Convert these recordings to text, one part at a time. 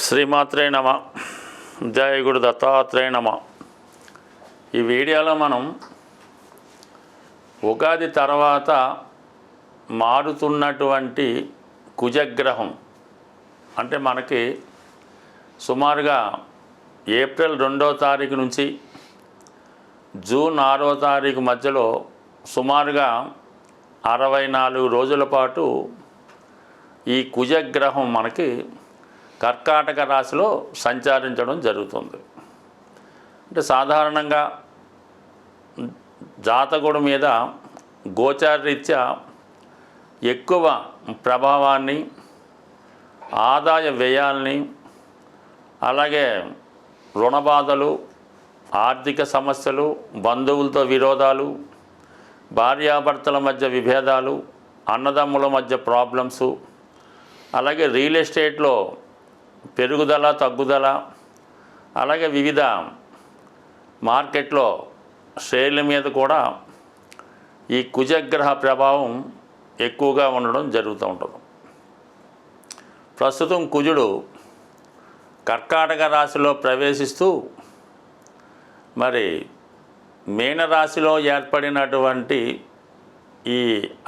శ్రీమాత్రే నమ. జయ గురు దత్తాత్రేయ నమ. ఈ వీడియోలో మనం ఉగాది తర్వాత మారుతున్నటువంటి కుజగ్రహం అంటే మనకి సుమారుగా ఏప్రిల్ 2వ తారీఖు నుంచి జూన్ 6వ తారీఖు మధ్యలో సుమారుగా 64 రోజుల పాటు ఈ కుజగ్రహం మనకి కర్కాటక రాశిలో సంచరించడం జరుగుతుంది. అంటే సాధారణంగా జాతకుడి మీద గోచారరీత్యా ఎక్కువ ప్రభావాన్ని, ఆదాయ వ్యయాల్ని, అలాగే రుణబాధలు, ఆర్థిక సమస్యలు, బంధువులతో విరోధాలు, భార్యాభర్తల మధ్య విభేదాలు, అన్నదమ్ముల మధ్య ప్రాబ్లమ్సు, అలాగే రియల్ ఎస్టేట్లో పెరుగుదల తగ్గుదల, అలాగే వివిధ మార్కెట్లో షేర్ల మీద కూడా ఈ కుజగ్రహ ప్రభావం ఎక్కువగా ఉండడం జరుగుతూ ఉంటుంది. ప్రస్తుతం కుజుడు కర్కాటక రాశిలో ప్రవేశిస్తూ మరి మీనరాశిలో ఏర్పడినటువంటి ఈ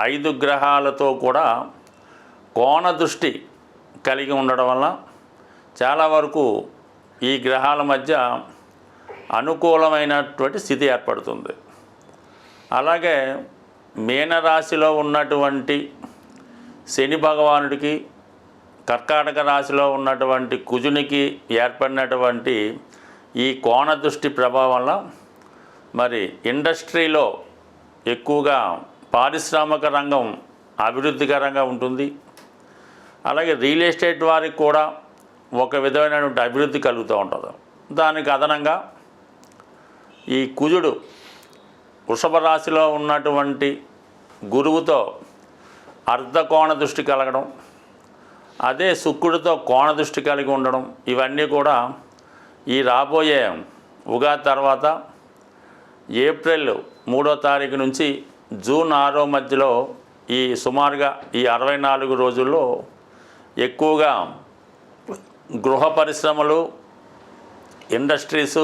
5 గ్రహాలతో కూడా కోణ దృష్టి కలిగి ఉండడం వల్ల చాలా వరకు ఈ గ్రహాల మధ్య అనుకూలమైనటువంటి స్థితి ఏర్పడుతుంది. అలాగే మీనరాశిలో ఉన్నటువంటి శని భగవానుడికి, కర్కాటక రాశిలో ఉన్నటువంటి కుజునికి ఏర్పడినటువంటి ఈ కోణ దృష్టి ప్రభావం వల్ల మరి ఇండస్ట్రీలో ఎక్కువగా పారిశ్రామిక రంగం అభివృద్ధికరంగా ఉంటుంది. అలాగే రియల్ ఎస్టేట్ వారికి కూడా ఒక విధమైనటువంటి అభివృద్ధి కలుగుతూ ఉంటుంది. దానికి అదనంగా ఈ కుజుడు వృషభ రాశిలో ఉన్నటువంటి గురువుతో అర్ధకోణ దృష్టి కలగడం, అదే శుక్రుడితో కోణ దృష్టి కలిగి ఉండడం, ఇవన్నీ కూడా ఈ రాబోయే ఉగాది తర్వాత ఏప్రిల్ 3వ తారీఖు నుంచి జూన్ 6వ మధ్యలో ఈ సుమారుగా ఈ 64 రోజుల్లో ఎక్కువగా గృహ పరిశ్రమలు, ఇండస్ట్రీసు,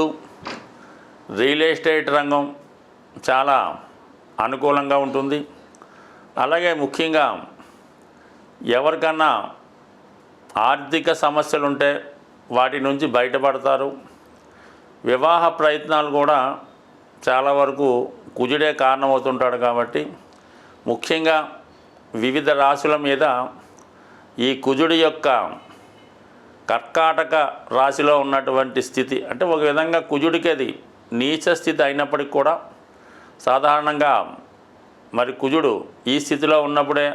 రియల్ ఎస్టేట్ రంగం చాలా అనుకూలంగా ఉంటుంది. అలాగే ముఖ్యంగా ఎవరికన్నా ఆర్థిక సమస్యలు ఉంటే వాటి నుంచి బయటపడతారు. వివాహ ప్రయత్నాలు కూడా చాలా వరకు కుజుడే కారణమవుతుంటాడు కాబట్టి ముఖ్యంగా వివిధ రాశుల మీద ఈ కుజుడి యొక్క కర్కాటక రాశిలో ఉన్నటువంటి స్థితి అంటే ఒక విధంగా కుజుడికి అది నీచ స్థితి అయినప్పటికీ కూడా సాధారణంగా మరి కుజుడు ఈ స్థితిలో ఉన్నప్పుడే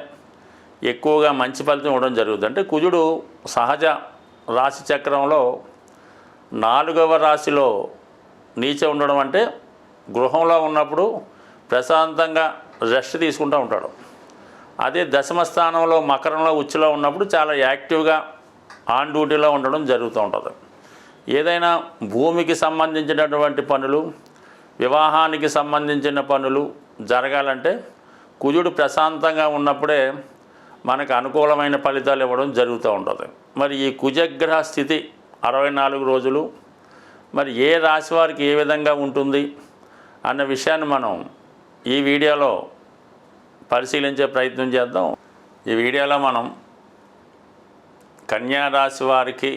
ఎక్కువగా మంచి ఫలితం ఇవ్వడం జరుగుతుంది. అంటే కుజుడు సహజ రాశి చక్రంలో 4వ రాశిలో నీచ ఉండడం అంటే గృహంలో ఉన్నప్పుడు ప్రశాంతంగా రెస్ట్ తీసుకుంటూ ఉంటాడు. అదే దశమ స్థానంలో మకరంలో ఉచ్చులో ఉన్నప్పుడు చాలా యాక్టివ్గా ఆన్ డ్యూటీలో ఉండడం జరుగుతూ ఉంటుంది. ఏదైనా భూమికి సంబంధించినటువంటి పనులు, వివాహానికి సంబంధించిన పనులు జరగాలంటే కుజుడు ప్రశాంతంగా ఉన్నప్పుడే మనకు అనుకూలమైన ఫలితాలు ఇవ్వడం జరుగుతూ ఉంటుంది. మరి ఈ కుజగ్రహ స్థితి 64 రోజులు మరి ఏ రాశి వారికి ఏ విధంగా ఉంటుంది అన్న విషయాన్ని మనం ఈ వీడియోలో పరిశీలించే ప్రయత్నం చేద్దాం. ఈ వీడియోలో మనం కన్యా రాశి వారికి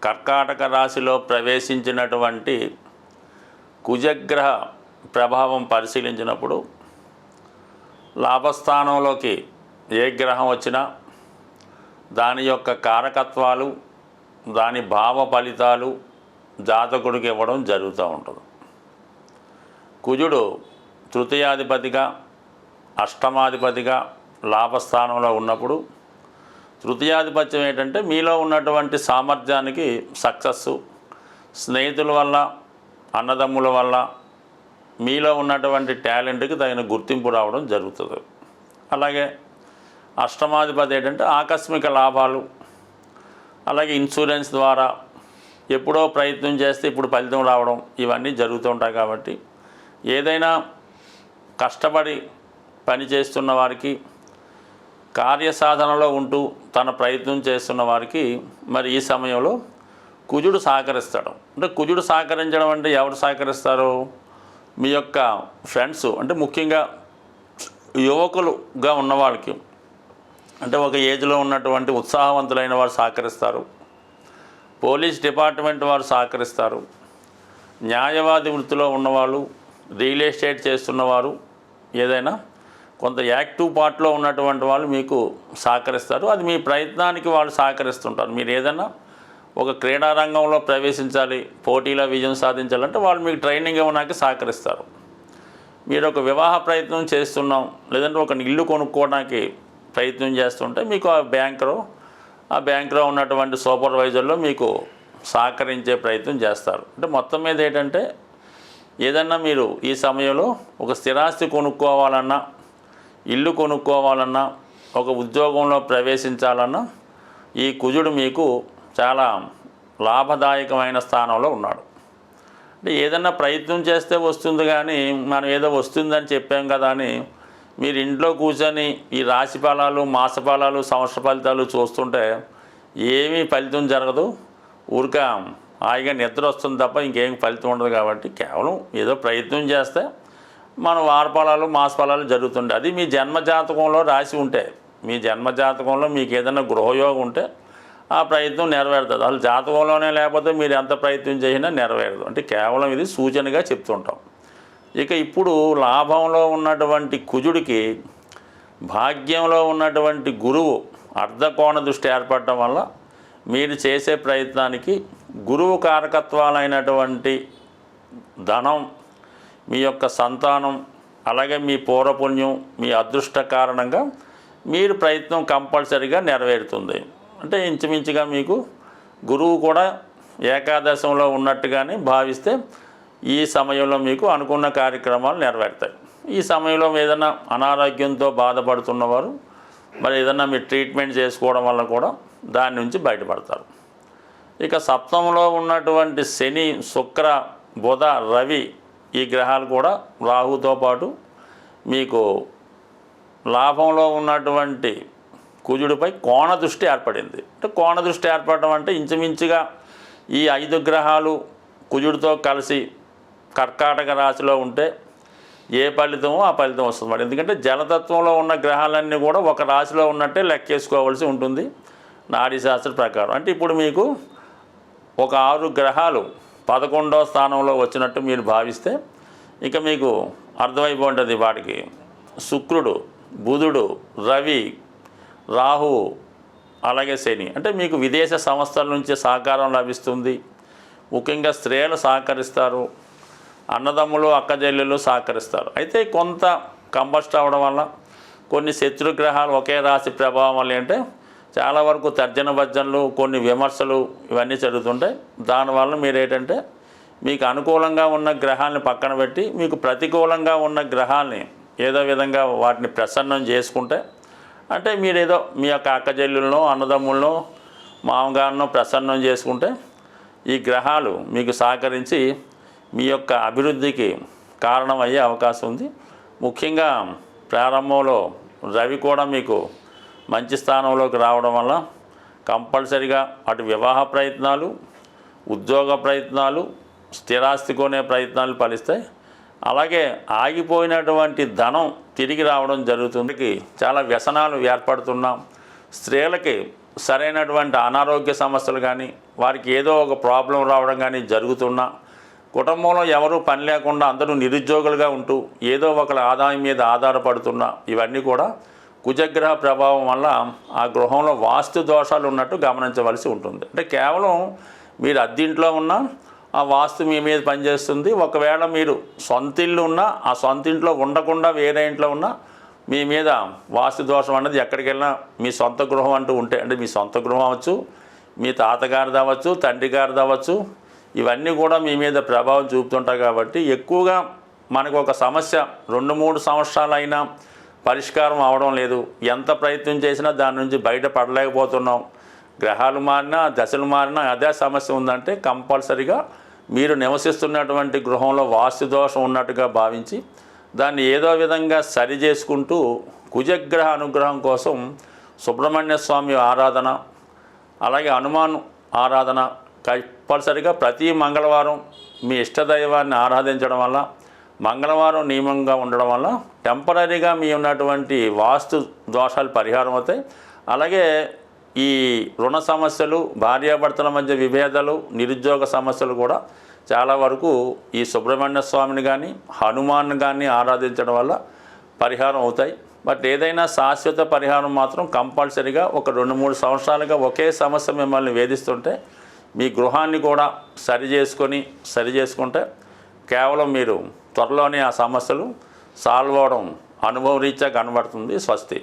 కర్కాటక రాశిలో ప్రవేశించినటువంటి కుజగ్రహ ప్రభావం పరిశీలించినప్పుడు లాభస్థానంలోకి ఏ గ్రహం వచ్చినా దాని యొక్క కారకత్వాలు, దాని భావ ఫలితాలు జాతకుడికి ఇవ్వడం జరుగుతూ ఉంటుంది. కుజుడు తృతీయాధిపతిగా, అష్టమాధిపతిగా లాభస్థానంలో ఉన్నప్పుడు తృతీయాధిపత్యం ఏంటంటే మీలో ఉన్నటువంటి సామర్థ్యానికి సక్సెస్సు, స్నేహితుల వల్ల, అన్నదమ్ముల వల్ల మీలో ఉన్నటువంటి టాలెంట్కి తగిన గుర్తింపు రావడం జరుగుతుంది. అలాగే అష్టమాధిపతి ఏంటంటే ఆకస్మిక లాభాలు, అలాగే ఇన్సూరెన్స్ ద్వారా ఎప్పుడో ప్రయత్నం చేస్తే ఇప్పుడు ఫలితం రావడం, ఇవన్నీ జరుగుతూ ఉంటాయి. కాబట్టి ఏదైనా కష్టపడి పని చేస్తున్న వారికి కార్యసాధనలో ఉంటూ తన ప్రయత్నం చేస్తున్న వారికి మరి ఈ సమయంలో కుజుడు సహకరిస్తాడు. అంటే కుజుడు సహకరించడం అంటే ఎవరు సహకరిస్తారు? మీ యొక్క ఫ్రెండ్స్, అంటే ముఖ్యంగా యువకులుగా ఉన్న వాళ్ళకి, అంటే ఒక ఏజ్లో ఉన్నటువంటి ఉత్సాహవంతులైన వారు సహకరిస్తారు. పోలీస్ డిపార్ట్మెంట్ వారు సహకరిస్తారు. న్యాయవాది వృత్తిలో ఉన్నవాళ్ళు, రియల్ ఎస్టేట్ చేస్తున్నవారు, ఏదైనా కొంత యాక్టివ్ పార్ట్లో ఉన్నటువంటి వాళ్ళు మీకు సహకరిస్తారు. అది మీ ప్రయత్నానికి వాళ్ళు సహకరిస్తుంటారు. మీరు ఏదైనా ఒక క్రీడారంగంలో ప్రవేశించాలి, పోటీలో విజయం సాధించాలంటే వాళ్ళు మీకు ట్రైనింగ్ ఇవ్వడానికి సహకరిస్తారు. మీరు ఒక వివాహ ప్రయత్నం చేస్తున్నాం, లేదంటే ఒక ఇల్లు కొనుక్కోవడానికి ప్రయత్నం చేస్తుంటే మీకు ఆ బ్యాంకులో ఉన్నటువంటి సూపర్వైజర్లో మీకు సహకరించే ప్రయత్నం చేస్తారు. అంటే మొత్తం మీద ఏంటంటే ఏదన్నా మీరు ఈ సమయంలో ఒక స్థిరాస్తి కొనుక్కోవాలన్నా, ఇల్లు కొనుక్కోవాలన్నా, ఒక ఉద్యోగంలో ప్రవేశించాలన్నా ఈ కుజుడు మీకు చాలా లాభదాయకమైన స్థానంలో ఉన్నాడు. అంటే ఏదన్నా ప్రయత్నం చేస్తే వస్తుంది, కానీ మనం ఏదో వస్తుందని చెప్పాం కదా అని మీరు ఇంట్లో కూర్చొని ఈ రాశి ఫలాలు, మాస ఫలాలు, సంవత్సర ఫలితాలు చూస్తుంటే ఏమీ ఫలితం జరగదు. ఊరిక హాయిగా నిద్ర వస్తుంది తప్ప ఇంకేం ఫలితం ఉండదు. కాబట్టి కేవలం ఏదో ప్రయత్నం చేస్తే మన వార ఫలాలు, మాస ఫలాలు జరుగుతుండే. అది మీ జన్మజాతకంలో రాసి ఉంటే, మీ జన్మజాతకంలో మీకు ఏదైనా గృహయోగం ఉంటే ఆ ప్రయత్నం నెరవేరుతుంది. అసలు జాతకంలోనే లేకపోతే మీరు ఎంత ప్రయత్నం చేసినా నెరవేరదు. అంటే కేవలం ఇది సూచనగా చెప్తుంటాం. ఇక ఇప్పుడు లాభంలో ఉన్నటువంటి కుజుడికి భాగ్యంలో ఉన్నటువంటి గురువు అర్ధకోణ దృష్టి ఏర్పడటం వల్ల మీరు చేసే ప్రయత్నానికి గురువు కారకత్వాలైనటువంటి ధనం, మీ యొక్క సంతానం, అలాగే మీ పూర్వపుణ్యం, మీ అదృష్ట కారణంగా మీరు ప్రయత్నం కంపల్సరీగా నెరవేరుతుంది. అంటే ఇంచుమించుగా మీకు గురువు కూడా ఏకాదశంలో ఉన్నట్టుగానే భావిస్తే ఈ సమయంలో మీకు అనుకున్న కార్యక్రమాలు నెరవేరుతాయి. ఈ సమయంలో ఏదైనా అనారోగ్యంతో బాధపడుతున్నవారు మరి ఏదైనా మీరు ట్రీట్మెంట్ చేసుకోవడం వల్ల కూడా దాని నుంచి బయటపడతారు. ఇక సప్తమంలో ఉన్నటువంటి శని, శుక్ర, బుధ, రవి ఈ గ్రహాలు కూడా రాహుతో పాటు మీకు లాభంలో ఉన్నటువంటి కుజుడిపై కోణ దృష్టి ఏర్పడింది. అంటే కోణ దృష్టి ఏర్పడడం అంటే ఇంచుమించుగా ఈ 5 గ్రహాలు కుజుడితో కలిసి కర్కాటక రాశిలో ఉంటే ఏ ఫలితమో ఆ ఫలితం వస్తుంది మరి. ఎందుకంటే జలతత్వంలో ఉన్న గ్రహాలన్నీ కూడా ఒక రాశిలో ఉన్నట్టే లెక్కేసుకోవాల్సి ఉంటుంది నాడీ శాస్త్ర ప్రకారం. అంటే ఇప్పుడు మీకు ఒక 6 గ్రహాలు 11వ స్థానంలో వచ్చినట్టు మీరు భావిస్తే ఇక మీకు అర్థమైపోతుంది. వాటికి శుక్రుడు, బుధుడు, రవి, రాహు, అలాగే శని. అంటే మీకు విదేశ సంస్థల నుంచి సహకారం లభిస్తుంది. ముఖ్యంగా స్త్రీలు సహకరిస్తారు, అన్నదమ్ములు, అక్కజెల్లెలు సహకరిస్తారు. అయితే కొంత కంబస్ట్ అవ్వడం వల్ల కొన్ని శత్రుగ్రహాలు ఒకే రాశి ప్రభావం వల్ల అంటే చాలా వరకు తర్జన భర్జనలు, కొన్ని విమర్శలు ఇవన్నీ జరుగుతుంటాయి. దానివల్ల మీరు ఏంటంటే మీకు అనుకూలంగా ఉన్న గ్రహాలని పక్కన పెట్టి మీకు ప్రతికూలంగా ఉన్న గ్రహాలని ఏదో విధంగా వాటిని ప్రసన్నం చేసుకుంటే, అంటే మీరేదో మీ యొక్క అక్కజెల్లులను, అన్నదమ్ములను, మామగారినో ప్రసన్నం చేసుకుంటే ఈ గ్రహాలు మీకు సహకరించి మీ యొక్క అభివృద్ధికి కారణమయ్యే అవకాశం ఉంది. ముఖ్యంగా ప్రారంభంలో రవి కూడా మీకు మంచి స్థానంలోకి రావడం వల్ల కంపల్సరిగా అటు వివాహ ప్రయత్నాలు, ఉద్యోగ ప్రయత్నాలు, స్థిరాస్తి కొనే ప్రయత్నాలు ఫలిస్తాయి. అలాగే ఆగిపోయినటువంటి ధనం తిరిగి రావడం జరుగుతుంది. చాలా వ్యసనాలు ఏర్పడుతున్నాం. స్త్రీలకి సరైనటువంటి అనారోగ్య సమస్యలు కానీ, వారికి ఏదో ఒక ప్రాబ్లం రావడం కానీ జరుగుతున్నా, కుటుంబంలో ఎవరూ పని లేకుండా అందరూ నిరుద్యోగులుగా ఉంటూ ఏదో ఒకళ్ళ ఆదాయం మీద ఆధారపడుతున్నా, ఇవన్నీ కూడా కుజగ్రహ ప్రభావం వల్ల ఆ గృహంలో వాస్తు దోషాలు ఉన్నట్టు గమనించవలసి ఉంటుంది. అంటే కేవలం మీరు అద్దింట్లో ఉన్నా ఆ వాస్తు మీ మీద పనిచేస్తుంది. ఒకవేళ మీరు సొంత ఇల్లు ఉన్నా ఆ సొంత ఇంట్లో ఉండకుండా వేరే ఇంట్లో ఉన్నా మీ మీద వాస్తు దోషం అనేది ఎక్కడికి వెళ్ళినా మీ సొంత గృహం అంటూ ఉంటే, అంటే మీ సొంత గృహం అవ్వచ్చు, మీ తాతగారిది అవ్వచ్చు, తండ్రి గారిది అవ్వచ్చు, ఇవన్నీ కూడా మీ మీద ప్రభావం చూపుతుంటాయి. కాబట్టి ఎక్కువగా మనకు ఒక సమస్య 2-3 సంవత్సరాలైనా పరిష్కారం అవడం లేదు. ఎంత ప్రయత్నం చేసినా దాని నుంచి బయటపడలేకపోతున్నాం. గ్రహాలు మారినా, దశలు మారినా అదే సమస్య ఉందంటే కంపల్సరిగా మీరు నివసిస్తున్నటువంటి గృహంలో వాస్తు దోషం ఉన్నట్టుగా భావించి దాన్ని ఏదో విధంగా సరి చేసుకుంటూ కుజగ్రహ అనుగ్రహం కోసం సుబ్రహ్మణ్య స్వామి ఆరాధన, అలాగే హనుమాన్ ఆరాధన కంపల్సరిగా ప్రతి మంగళవారం మీ ఇష్టదైవాన్ని ఆరాధించడం వల్ల, మంగళవారం నియమంగా ఉండడం వల్ల టెంపరీగా మీ ఉన్నటువంటి వాస్తు దోషాలు పరిహారం అవుతాయి. అలాగే ఈ రుణ సమస్యలు, భార్యాభర్తల మధ్య విభేదాలు, నిరుద్యోగ సమస్యలు కూడా చాలా వరకు ఈ సుబ్రహ్మణ్య స్వామిని కానీ హనుమాన్ కానీ ఆరాధించడం వల్ల పరిహారం అవుతాయి. బట్ ఏదైనా శాశ్వత పరిహారం మాత్రం కంపల్సరీగా ఒక 2-3 సంవత్సరాలుగా ఒకే సమస్య మిమ్మల్ని వేధిస్తుంటే మీ గృహాన్ని కూడా సరి చేసుకుంటే కేవలం మీరు త్వరలోనే ఆ సమస్యలు సాల్వ్ అవడం అనుభవరీత్యా కనబడుతుంది. స్వస్తి.